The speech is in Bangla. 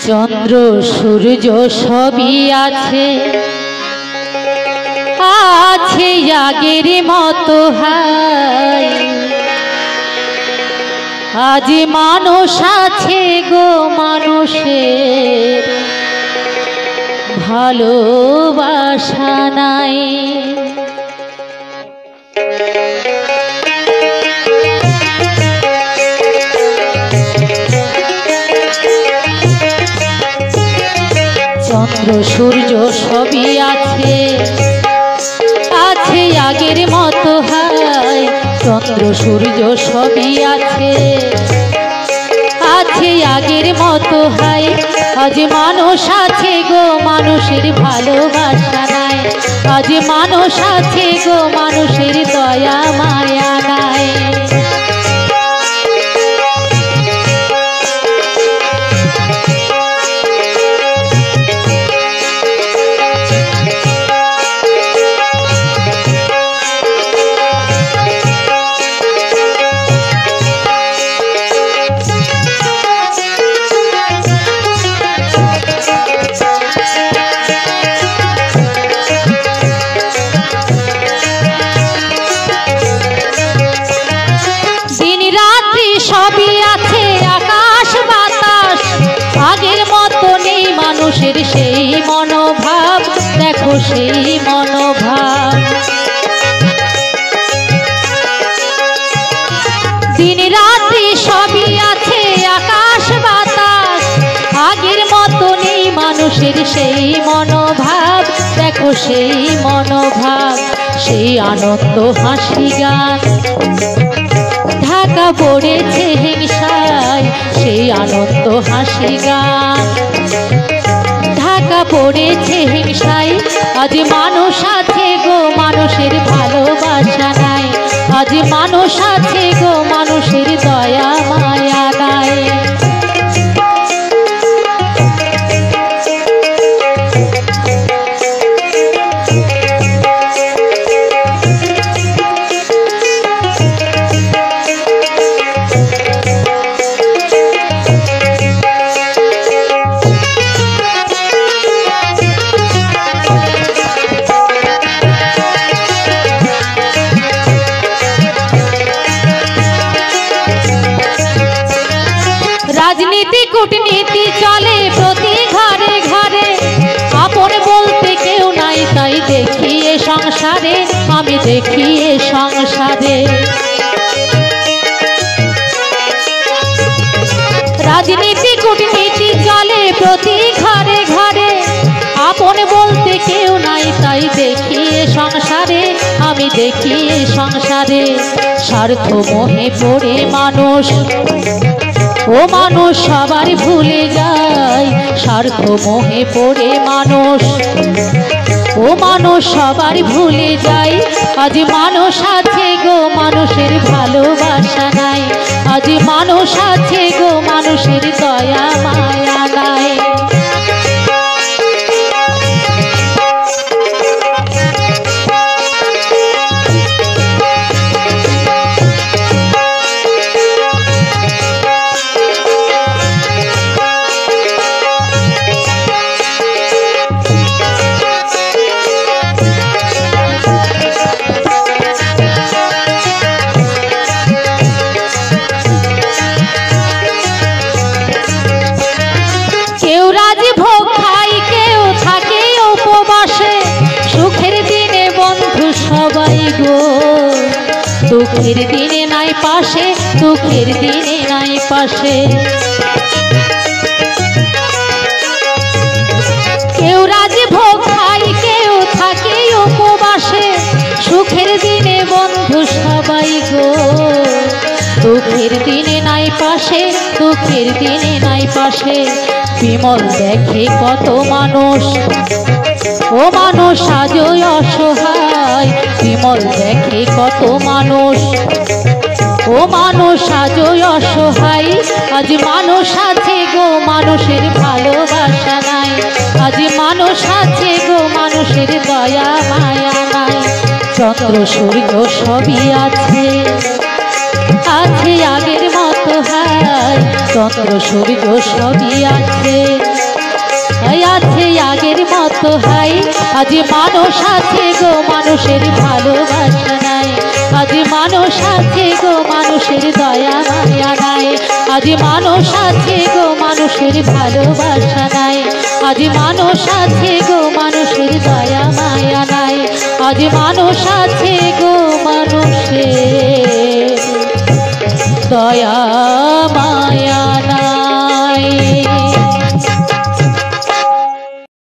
চন্দ্র সূর্য সবই আছে, আছে আগের মতো হাই। আজ মানুষ আছে গো, মানুষের ভালোবাসা নাই। চন্দ্র সূর্য সবই আছে, আছে আগের মতো হাই। চন্দ্র সূর্য সবই আছে, আছে আগের মতো হাই। আজ মানুষ আছে গো, মানুষের ভালোবাসা নাই। আজ মানুষ আছে গো, মানুষের দয়া মায়া নাই। মানুষের সেই মনোভাব দেখো, সেই মনোভাব। দিন রাত্রি সবই আছে, আকাশ বাতাস আগের মতো নেই। মানুষের সেই মনোভাব দেখো, সেই মনোভাব। সেই আনন্দ হাসি গান ঢাকা পড়েছে হিংসায়। সেই আনন্দ হাসি গান ঢাকা পড়েছে হিংসায়। আজ মানুষ আছে গো, মানুষের ভালোবাসা নাই। আজ মানুষ আছে গো, মানুষের দয়া মায়া নাই। রাজনীতি কূটনীতি চলে প্রতি ঘরে ঘরে, আপন বলতে কেউ নাই তাই দেখি এ সংসারে, আমি দেখি এ সংসারে। রাজনীতি কূটনীতি চলে প্রতি ঘরে ঘরে, আপন বলতে কেউ নাই তাই দেখি এ সংসারে, আমি দেখি এ সংসারে। স্বার্থ মোহে পড়ে মানুষ, ও মানুষ সবার ভুলে যায়। স্বার্থ মোহে পড়ে মানুষ, ও মানুষ সবার ভুলে যায়। আজ মানুষ আছে গো, মানুষের ভালোবাসা নাই। আজ মানুষ আছে গো, মানুষের দয়া মায়া নাই। দুঃখের দিনে নাই পাশে, দুঃখের দিনে নাই পাশে। কেউ রাজভোগ খায়, কেউ থাকে উপবাসে। সুখের দিনে বন্ধু সবাই গো, দুঃখের দিনে নাই পাশে, দুঃখের দিনে নাই পাশে। বিমল দেখে কত মানুষ, ও মানুষ আজও অসহায়। বিমল দেখে কত মানুষ, ও মানুষ আজও অসহায়। আজ মানুষ আছে গো, মানুষের ভালোবাসা নাই। আজ মানুষ আছে গো, মানুষের দয়া মায়া নাই। চন্দ্র সূর্য সবই আছে, আছে আগের মতো হাই। চন্দ্র সূর্য সবই আছে। আছে আগের মতো হাই। আজ মানুষ আছে গো মানুষের ভালোবাসা নাই, আজ মানুষ আছে গো মানুষের দয়া মায়া নাই, আজ মানুষ আছে গো মানুষের ভালোবাসা নাই, আজ মানুষ আছে গো মানুষের দয়া মায়া নাই, আজ মানুষ আছে গো মানুষের দয়া